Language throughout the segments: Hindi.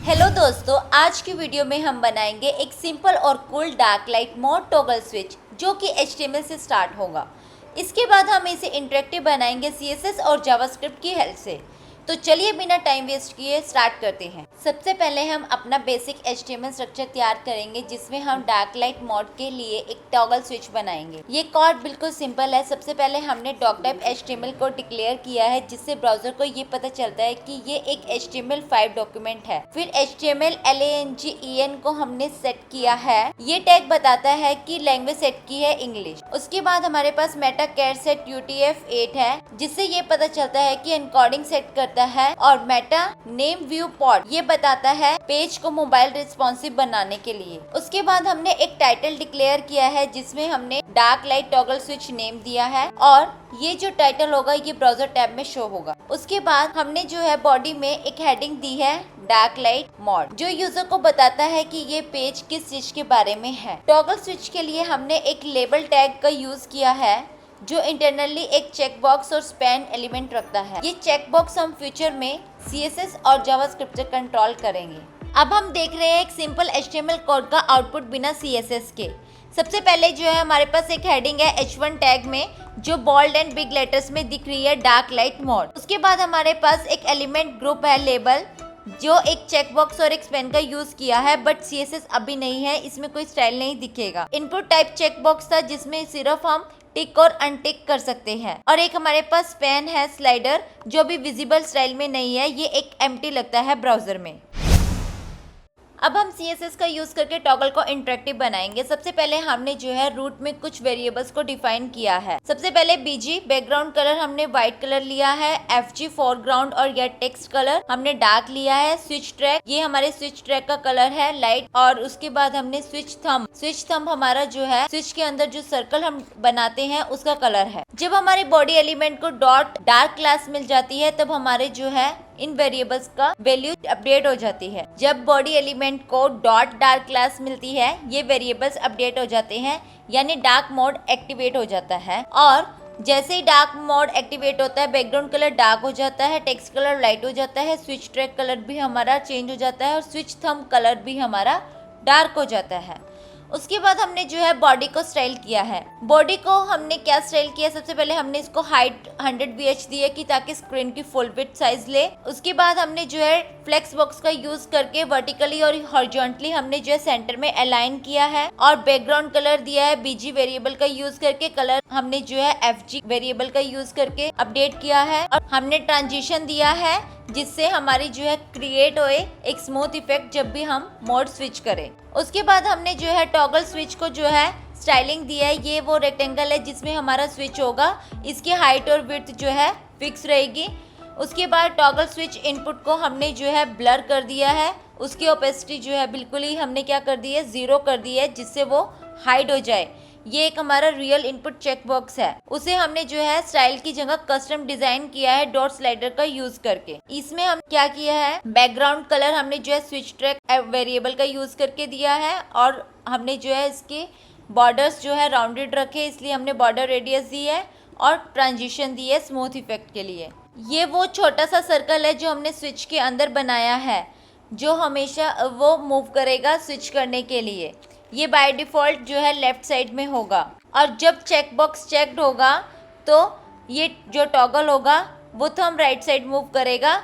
हेलो दोस्तों, आज की वीडियो में हम बनाएंगे एक सिंपल और cool dark light mode toggle switch जो कि HTML से स्टार्ट होगा। इसके बाद हम इसे इंटरेक्टिव बनाएंगे CSS और जावास्क्रिप्ट की हेल्प से। तो चलिए बिना टाइम वेस्ट किए स्टार्ट करते हैं। सबसे पहले हम अपना बेसिक HTML स्ट्रक्चर तैयार करेंगे जिसमें हम डार्क लाइट मोड के लिए एक टॉगल स्विच बनाएंगे। ये कोड बिल्कुल सिंपल है। सबसे पहले हमने डॉक टाइप HTML को डिक्लेयर किया है जिससे ब्राउजर को ये पता चलता है कि ये एक HTML5 डॉक्यूमेंट है। फिर HTML LANGEN को हमने सेट किया है। ये टैग बताता है कि लैंग्वेज सेट की है इंग्लिश। उसके बाद हमारे पास मेटा कैर सेट UTF-8 है जिससे ये पता चलता है कि एनकोडिंग सेट करता है। और मेटा नेम व्यू पॉड ये बताता है पेज को मोबाइल रिस्पॉन्सिव बनाने के लिए। उसके बाद हमने एक टाइटल डिक्लेयर किया है जिसमें हमने dark light toggle switch name दिया है और ये जो टाइटल होगा ये ब्राउजर टैब में शो होगा। उसके बाद हमने जो है बॉडी में एक हेडिंग दी है डार्क लाइट मोड जो यूजर को बताता है कि ये पेज किस चीज के बारे में है। टॉगल स्विच के लिए हमने एक लेबल टैग का यूज किया है जो इंटरनली एक चेकबॉक्स और स्पैन एलिमेंट रखता है। ये चेकबॉक्स हम फ्यूचर में CSS और जावास्क्रिप्ट से कंट्रोल करेंगे। अब हम देख रहे हैं एक सिंपल HTML कोड का आउटपुट बिना CSS के। सबसे पहले जो है हमारे पास एक हेडिंग है H1 टैग में जो बोल्ड एंड बिग लेटर्स में दिख रही है डार्क लाइट मोड। उसके बाद हमारे पास एक एलिमेंट ग्रुप है लेबल जो एक चेकबॉक्स और एक स्पेन का यूज किया है बट CSS अभी नहीं है, इसमें कोई स्टाइल नहीं दिखेगा। इनपुट टाइप चेकबॉक्स था जिसमें सिर्फ हम टिक और अनटिक कर सकते हैं। और एक हमारे पास पेन है स्लाइडर जो भी विजिबल स्टाइल में नहीं है, ये एक एम्प्टी लगता है ब्राउजर में। अब हम CSS का यूज करके टॉगल को इंटरेक्टिव बनाएंगे। सबसे पहले हमने जो है रूट में कुछ वेरिएबल्स को डिफाइन किया है। सबसे पहले BG बैकग्राउंड कलर हमने व्हाइट कलर लिया है। FG फोरग्राउंड और गेट टेक्स्ट कलर हमने डार्क लिया है। स्विच ट्रैक ये हमारे स्विच ट्रैक का कलर है लाइट। और उसके बाद हमने स्विच थंब हमारा जो है स्विच के अंदर जो सर्कल हम बनाते हैं उसका कलर है। जब हमारे बॉडी एलिमेंट को डॉट डार्क क्लास मिल जाती है तब हमारे जो है इन वेरिएबल्स का वैल्यू अपडेट हो जाती है। जब बॉडी एलिमेंट को डॉट डार्क क्लास मिलती है ये वेरिएबल्स अपडेट हो जाते हैं यानी डार्क मोड एक्टिवेट हो जाता है। और जैसे ही डार्क मोड एक्टिवेट होता है बैकग्राउंड कलर डार्क हो जाता है, टेक्स्ट कलर लाइट हो जाता है, स्विच ट्रैक कलर भी हमारा चेंज हो जाता है और स्विच थंब कलर भी हमारा डार्क हो जाता है। उसके बाद हमने जो है बॉडी को स्टाइल किया है। बॉडी को हमने क्या स्टाइल किया, सबसे पहले हमने इसको हाइट 100 VH दी है कि ताकि स्क्रीन की फुल विड्थ साइज ले। उसके बाद हमने जो है फ्लेक्स बॉक्स का यूज करके वर्टिकली और हॉरिजॉन्टली हमने जो है सेंटर में अलाइन किया है। और बैकग्राउंड कलर दिया है BG वेरिएबल का यूज करके। कलर हमने जो है FG वेरिएबल का यूज करके अपडेट किया है। और हमने ट्रांजिशन दिया है जिससे हमारी जो है क्रिएट होए एक स्मूथ इफेक्ट जब भी हम मोड स्विच करें। उसके बाद हमने जो है टॉगल स्विच को जो है स्टाइलिंग दिया है। ये वो रेक्टेंगल है जिसमें हमारा स्विच होगा, इसकी हाइट और विड्थ जो है फिक्स रहेगी। उसके बाद टॉगल स्विच इनपुट को हमने जो है ब्लर कर दिया है। उसकी ओपेसिटी जो है बिल्कुल ही हमने क्या कर दी है 0 कर दी है जिससे वो हाइड हो जाए। ये एक हमारा रियल इनपुट चेकबॉक्स है, उसे हमने जो है स्टाइल की जगह कस्टम डिजाइन किया है डॉट स्लाइडर का यूज करके। इसमें हम क्या किया है बैकग्राउंड कलर हमने जो है स्विच ट्रैक वेरिएबल का यूज करके दिया है। और हमने जो है इसके बॉर्डर्स जो है राउंडेड रखे इसलिए हमने बॉर्डर रेडियस दी है और ट्रांजिशन दी है स्मूथ इफेक्ट के लिए। ये वो छोटा सा सर्कल है जो हमने स्विच के अंदर बनाया है जो हमेशा वो मूव करेगा स्विच करने के लिए। ये बाय डिफ़ॉल्ट जो है लेफ्ट साइड में होगा और जब चेकबॉक्स चेक्ड होगा तो ये जो टॉगल होगा वो थंब राइट साइड मूव करेगा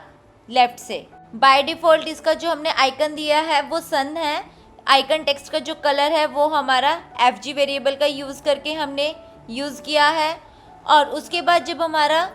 लेफ्ट से। बाय डिफ़ॉल्ट इसका जो हमने आइकन दिया है वो सन है। आइकन टेक्स्ट का जो कलर है वो हमारा FG वेरिएबल का यूज़ करके हमने यूज़ किया है। और उसके बाद जब हमारा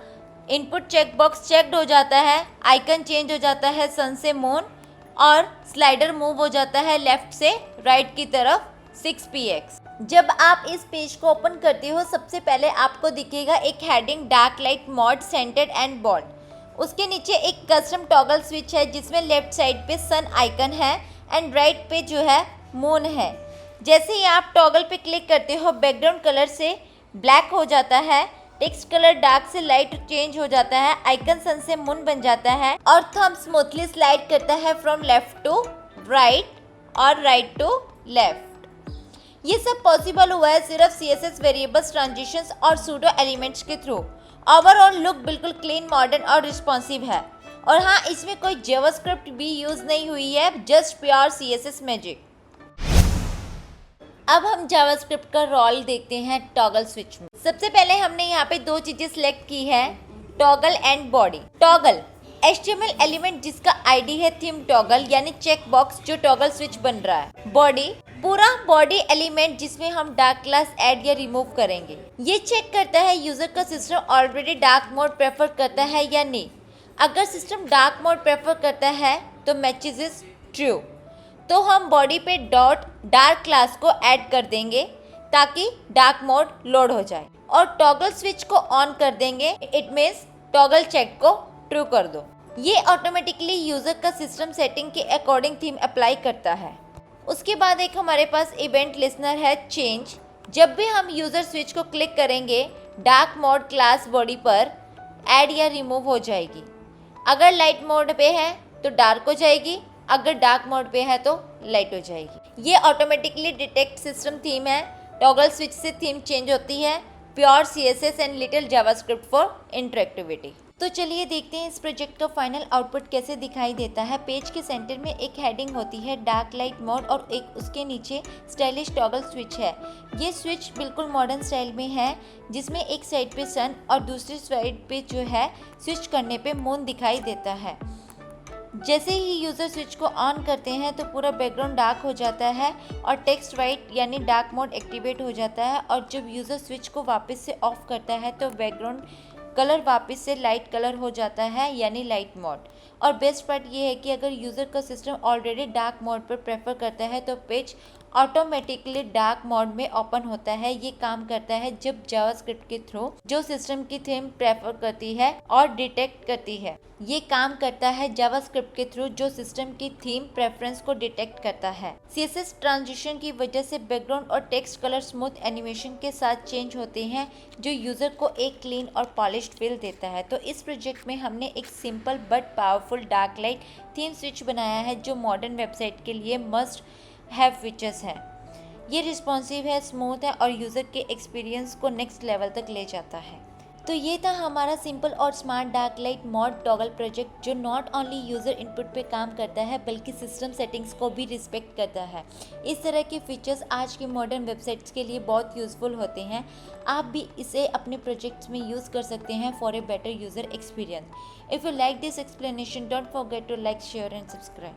इनपुट चेकबॉक्स चेक्ड हो जाता है आइकन चेंज हो जाता है सन से मून और स्लाइडर मूव हो जाता है लेफ्ट से राइट की तरफ 6px। जब आप इस पेज को ओपन करते हो सबसे पहले आपको दिखेगा एक heading dark light mode centred and bold. उसके नीचे एक कस्टम टॉगल स्विच है जिसमें लेफ्ट साइड पे सन आइकन है एंड राइट पे जो है मून है। जैसे ही आप टॉगल पे क्लिक करते हो बैकग्राउंड कलर से ब्लैक हो जाता है, टेक्स्ट कलर डार्क से लाइट चेंज हो जाता है, आइकन सन से मून बन जाता है और थंब स्मूथली स्लाइड करता है फ्रॉम लेफ्ट टू राइट और राइट टू लेफ्ट। ये सब पॉसिबल हुआ है सिर्फ CSS वेरिएबल्स ट्रांजिशंस और सूडो एलिमेंट्स के थ्रू। ओवरऑल लुक बिल्कुल क्लीन, मॉडर्न और रिस्पॉन्सिव है। और हाँ, इसमें कोई जावास्क्रिप्ट भी यूज़ नहीं हुई है, जस्ट प्योर CSS मैजिक। अब हम जावास्क्रिप्ट का रोल देखते हैं टॉगल स्विच में। सबसे पहले हमने यहाँ पे दो चीजें सिलेक्ट की है, toggle and body. Toggle HTML element जिसका आईडी है थीम टॉगल यानी चेक बॉक्स जो टॉगल स्विच बन रहा है। बॉडी पूरा बॉडी एलिमेंट जिसमें हम डार्क क्लास ऐड या रिमूव करेंगे। ये चेक करता है यूजर का system already dark mode prefer करता है या नहीं। अगर सिस्टम डार्क मोड प्रेफर करता है तो मैचेस इज ट्रू, तो हम बॉडी पे डॉट डार्क क्लास को ऐड कर देंगे ताकि डार्क मोड लोड हो जाए और टॉगल स्विच को ऑन कर देंगे। इट मीन्स टॉगल चेक को ट्रू कर दो। ये ऑटोमेटिकली यूजर का सिस्टम सेटिंग के अकॉर्डिंग थीम अप्लाई करता है। उसके बाद एक हमारे पास इवेंट लिसनर है चेंज। जब भी हम यूजर स्विच को क्लिक करेंगे डार्क मोड क्लास बॉडी पर ऐड या रिमूव हो जाएगी। अगर लाइट मोड पे है तो डार्क हो जाएगी, अगर डार्क मोड पे है तो लाइट हो जाएगी। ये ऑटोमेटिकली डिटेक्ट सिस्टम थीम है। टॉगल स्विच से थीम चेंज होती है। Pure CSS and little JavaScript for interactivity. तो चलिए देखते हैं इस प्रोजेक्ट का फाइनल आउटपुट कैसे दिखाई देता है। पेज के सेंटर में एक हेडिंग होती है डार्क लाइट मोड और एक उसके नीचे स्टाइलिश टॉगल स्विच है। ये स्विच बिल्कुल मॉडर्न स्टाइल में है जिसमें एक साइड पे सन और दूसरी साइड पे जो है स्विच करने पे मून दिखाई देता है। जैसे ही यूज़र स्विच को ऑन करते हैं तो पूरा बैकग्राउंड डार्क हो जाता है और टेक्स्ट वाइट यानी डार्क मोड एक्टिवेट हो जाता है। और जब यूज़र स्विच को वापस से ऑफ करता है तो बैकग्राउंड कलर वापस से लाइट कलर हो जाता है यानी लाइट मोड। और बेस्ट पार्ट ये है कि अगर यूज़र का सिस्टम ऑलरेडी डार्क मोड पर प्रेफर करता है तो पेज ऑटोमेटिकली डार्क मोड में ओपन होता है। ये काम करता है जब जावास्क्रिप्ट के थ्रू जो सिस्टम की थीम प्रेफर करती है और डिटेक्ट करती है। ये काम करता है जावास्क्रिप्ट के थ्रू जो सिस्टम की थीम प्रेफरेंस को डिटेक्ट करता है। CSS ट्रांजिशन की वजह से बैकग्राउंड और टेक्स्ट कलर स्मूथ एनिमेशन के साथ चेंज होते हैं जो यूज़र को एक क्लीन और पॉलिश्ड फील देता है। तो इस प्रोजेक्ट में हमने एक simple but powerful dark light theme switch बनाया है जो मॉडर्न वेबसाइट के लिए मस्ट हैव फीचर्स है। ये रिस्पॉन्सिव है, स्मूथ है और यूज़र के एक्सपीरियंस को नेक्स्ट लेवल तक ले जाता है। तो ये था हमारा सिंपल और smart dark light mode toggle project जो नॉट ओनली यूज़र इनपुट पे काम करता है बल्कि सिस्टम सेटिंग्स को भी रिस्पेक्ट करता है। इस तरह के फीचर्स आज की मॉडर्न वेबसाइट्स के लिए बहुत यूज़फुल होते हैं। आप भी इसे अपने प्रोजेक्ट्स में यूज़ कर सकते हैं for a better user experience. If you like this explanation don't forget to like, share and subscribe.